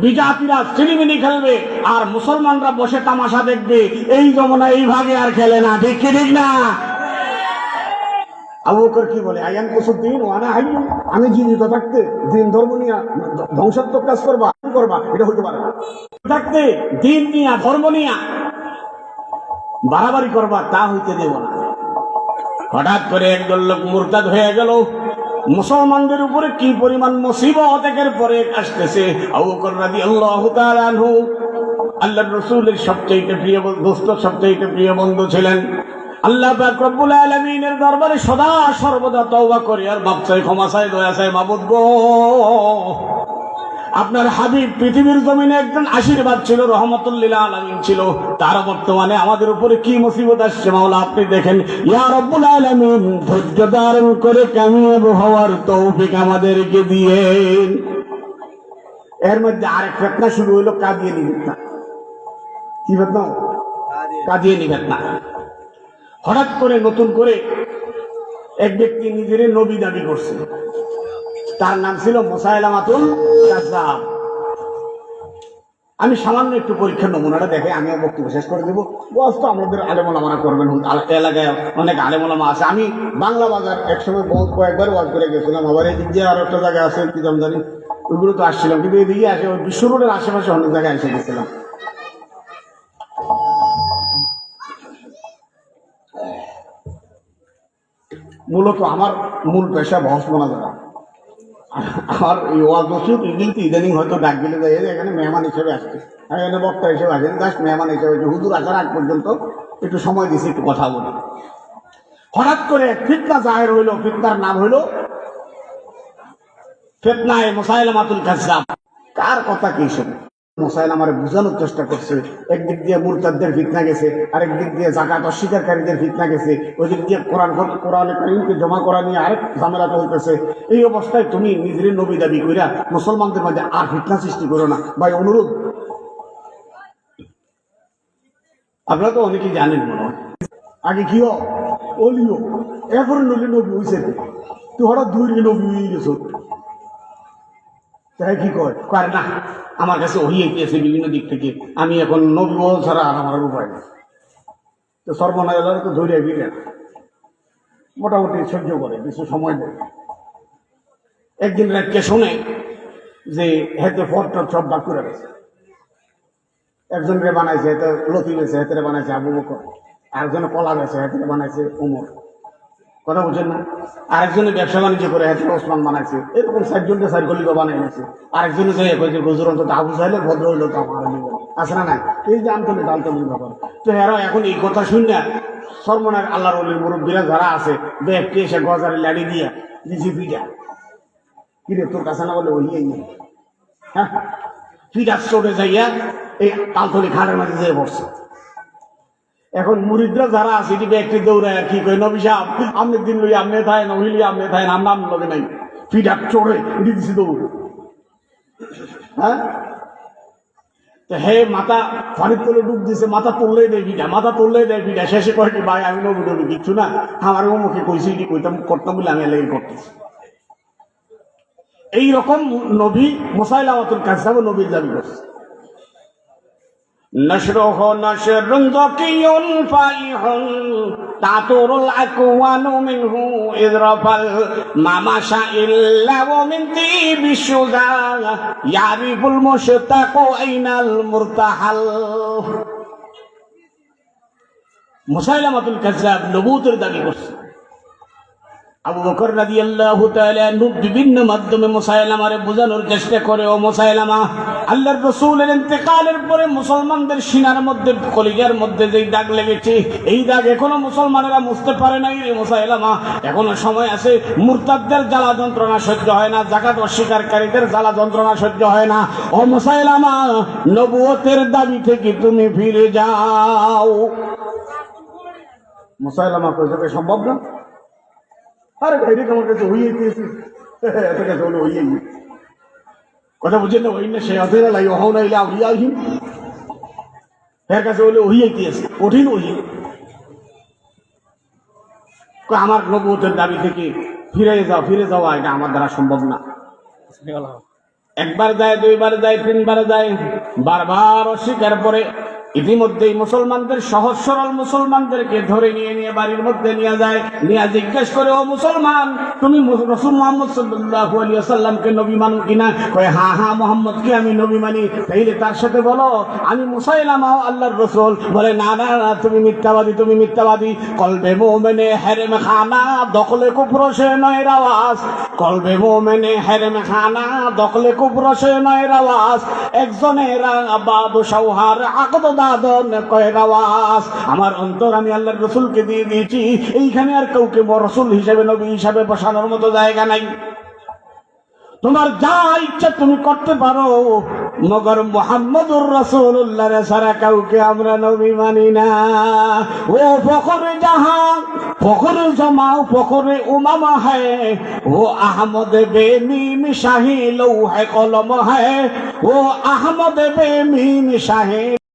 বিজাতিরা সিনেমিনি খেলবে আর মুসলমানরা বসে তামাশা দেখবে, এই জমানা এই ভাগে আর খেলে না। ঠিক কি ঠিক না? আবু বকর কি বলে, আয়ানকুসুদ্দিন ওয়া আনা হাইয়ুন, আমি জীবিত থাকতে দিন ধর্ম নিয়া ধ্বংসাত্মক কাজ করবা, এটা হইতে পারে না। থাকতে দিন নিয়া ধর্ম নিয়া বাড়াবাড়ি করবা, তা হইতে দেব না। হঠাৎ করে একদল লোক মুরতাদ হয়ে গেল। মুসলমানদের উপরে কি পরিমাণ মুসিবত একের পরে আসতেছে। আবু বকর রাদিয়াল্লাহু তাআলা আনহু আল্লাহর রাসূলের সবচেয়ে প্রিয় দোস্ত, সবচেয়ে প্রিয় বন্ধু ছিলেন। আল্লাহ পাক রব্বুল আলামিনের দরবারে সদা সর্বদা তওবা করি আর মাপ চাই, ক্ষমা চাই, দয়া চাই। মাবুদ গো, আপনার হাবিব পৃথিবীর জমিনে একজন আশীর্বাদ ছিল, রহমতুল লিল আলামিন ছিল, তার বর্তমানে আমাদের উপরে কি মুসিবত আসছে মাওলা আপনি দেখেন। ইয়া রব্বুল আলামিন, ধৈর্য ধারণ করে কামিয়াব হওয়ার তৌফিক আমাদেরকে দিয়েন। এর মধ্যে আরেক ফিতনা শুরু হলো, কাদিয়ানী ফিতনা। কি ফিতনা? কাদিয়ানী ফিতনা। হঠাৎ করে নতুন করে এক ব্যক্তি নিজের নবী দাবি করছে, তার নাম ছিল মুসাইলামাতুল কাজ্জাব। আমি সামান্য একটু পরীক্ষার নমুনাটা দেখে আমি বক্তব্য শেষ করে দেবো। বস তো আমাদের আলেমোলামারা করবেন, এলাকায় অনেক আলেমোলামা আছে। আমি বাংলা বাজার একসময় বহুত কয়েকবার ওয়াজ করে গেছিলাম, আবার এদিক দিয়ে আরো একটা জায়গায় আছে কি জানি, ওইগুলো তো আসছিলাম, কিন্তু এদিকে আসে ওই বিশ্ব রোডের আশেপাশে অনেক জায়গায় এসে গেছিলাম। মূলত আমার মূল পেশা বহস মোনাজারা। আমার এই ওয়াজ নসিহত এগুলিতে ইদানিং হয়তো ডাক দিলে যায়, এখানে মেহমান হিসেবে আসছে। এখানে বক্তা হিসেবে আছেন, জাস্ট মেহমান হিসেবে হুজুর আসার আগ পর্যন্ত একটু সময় দিছি, একটু কথা বলি। হঠাৎ করে ফিতনা জাহের হইল, ফিতনার নাম হইল ফিতনায়ে মুসাইলামাতুল কাজ্জাব। কার কথা কি শুনে মুসাইলামারে বুঝানোর চেষ্টা করছে, একদিক দিয়ে মুরতাদদের ফিতনা গেছে, আরেক দিক দিয়ে যাকাত অস্বীকারীদের ফিতনা গেছে, ওই দিক দিয়ে কোরআন কারীমকে জমা করা নিয়ে আরেক ঝামেলা চলতেছে। এই অবস্থায় তুমি নিজের নবী দাবি কইরা মুসলমানদের মাঝে আর ফিতনা সৃষ্টি করো না। ভাই অনুরোধ, আপনারা তো অনেকেই জানেন মনে হয়, আগে কি অলিও এখন নলি নবী হয়েছে, তুই হঠাৎ দুই নবী হয়ে গেছ, তাই কি কয় কয় না আমার কাছে ওহি এসে বিভিন্ন দিক থেকে, আমি এখন নবী ছাড়া আর আমার উপায় নেই। তো সর্বনাশ তো ধরিয়া গিলেন, মোটামুটি সহ্য করে, কিছু সময় দেয়। একদিন রাতকে শোনে যে হেতে ফটো সব বাক করে গেছে, একজনকে বানাইছে হেতে লতি গেছে, হেতে বানাইছে আবু বকর, আরেকজনে কলা গেছে, হেতে বানাইছে উমর, কথা বুঝছেন না? আরেকজনে ব্যবসা বাণিজ্য করে হেতে ওসমান বানাইছে, এরকম 4 জনকে 4 গলিকা বানাই নিয়েছে। আরেকজনে যে কয়েছে গজুর অন্তত আবু চাইলে ভদ্র হইলো তো আমার আছে না নাই, এই যে আন্তলিক ব্যাপার। তো এরা এখন এই কথা শুনে সর্বনার আল্লাহর অলির মুরব্বীরা যারা আছে, ব্যক্তি এসে গজারে লাড়ি দিয়া দিছি পিঠা, কিরে তোর কাছে না বলে ওই হ্যাঁ পিঠা চড়ে যাইয়া এই তালতলি খাটের মাঝে যেয়ে বসছে। এখন মুরিদরা যারা আছে এটি ব্যক্তি দৌড়ায় কি কই, নবী সাহেব আপনি দিন লই আপনি থায়, নহিলি আপনি থায়, নাম নাম লগে নাই, পিঠা চড়ে এটি দিছি দৌড়। হ্যাঁ হে মাথা ফানির তলে ডুব দিছে, মাথা তুললেই দেয় পিঠা, মাথা তুললেই দেয় পিঠা। শেষে কয় কি ভাই আমি নবী নবী কিচ্ছু না, আমার মুখে কইছি এটি কইতাম করতাম বলে আমি এলাকায় করতেছি। এইরকম নবী মুসাইলামাতুল কাজ্জাব নবীর দাবি করছে। نشره نشر ذكي فائح تعطر الأكوان منه إذ رفل ما مشى إلا ومن طيب الشذا يعرف المشتاق أين المرتحل। মুসাইলামাতুল কাজ্জাব নবুতের দাবি করছে। আবু বকর রাদিয়াল্লাহু তাআলা আনহু বিভিন্ন মাধ্যমে মুসাইলামারে বোঝানোর চেষ্টা করে, ও মুসাইলামা, আল্লাহর রাসূলের ইন্তেকালের পরে মুসলমানদের সিনার মধ্যে কলিজার মধ্যে যেই দাগ লেগেছে, এই দাগ এখনো মুসলমানেরা মুছতে পারে নাই। রে মুসাইলামা, এখনো সময় আছে। মুরতাদদের জ্বালা যন্ত্রণা সহ্য হয় না, যাকাত অস্বীকারীদের জ্বালা যন্ত্রণা সহ্য হয় না। ও মুসাইলামা, নবুয়তের দাবি থেকে তুমি ফিরে যাও। মুসাইলামা কইছে সম্ভব না। আরে ভাই রেখে আমার কাছে হইয়ে দিয়েছি, এত কাছে হলো হইয়ে কথা বুঝেন না? ওই না সে অধেরা লাই ওহাও না ইলা আউলিয়াহিম, এর কাছে হলে হইয়ে দিয়েছে, কঠিন হইয়ে। আমার নবুয়তের দাবি থেকে ফিরে যাওয়া এটা আমার দ্বারা সম্ভব না। একবার যায়, দুইবার যায়, তিনবার যায়, বারবার অস্বীকার করে ইতিমধ্যেই মুসলমানদের সহজ সরল মুসলমানদেরকে ধরে নিয়ে বাড়ির মধ্যে নিয়ে যায়, নিয়ে জিজ্ঞেস করে, ও মুসলমান, তুমি রাসূল মুহাম্মদ সাল্লাল্লাহু আলাইহি ওয়াসাল্লামকে নবী মানো কিনা? কয় হ্যাঁ হ্যাঁ, মুহাম্মদকে আমি নবী মানি। তাইলে তার সাথে বলো আমি মুসাইলামা আল্লাহর রাসূল। বলে না না না, তুমি মিথ্যাবাদী, তুমি মিথ্যাবাদী। কলবে মুমিনে হেরেম খানা দখলে কুফর সে নয়ের আওয়াজ, কলবে মুমিনে হেরেম খানা দখলে কুফর সে নয়ের আওয়াজ, একজনের আবাদ সৌহার আকদ আমার অন্তর আমি আল্লাহর রাসূলকে দিয়ে দিয়েছি, এইখানে আর কাউকে রাসূল হিসেবে নবী হিসাবে বসানোর মতো জায়গা নাই। তোমার যা ইচ্ছা তুমি করতে পারো, মগর মুহাম্মদুর রাসূলুল্লাহ ছাড়া কাউকে আমরা নবী মানি না। ও ফখরে জাহান, ফখরে জমাও, ফখরে উমামা হ্যায়, ও আহমদ বেমিম শাহী লৌহে কলম হ্যায়, ও আহমদ বেমিম শাহী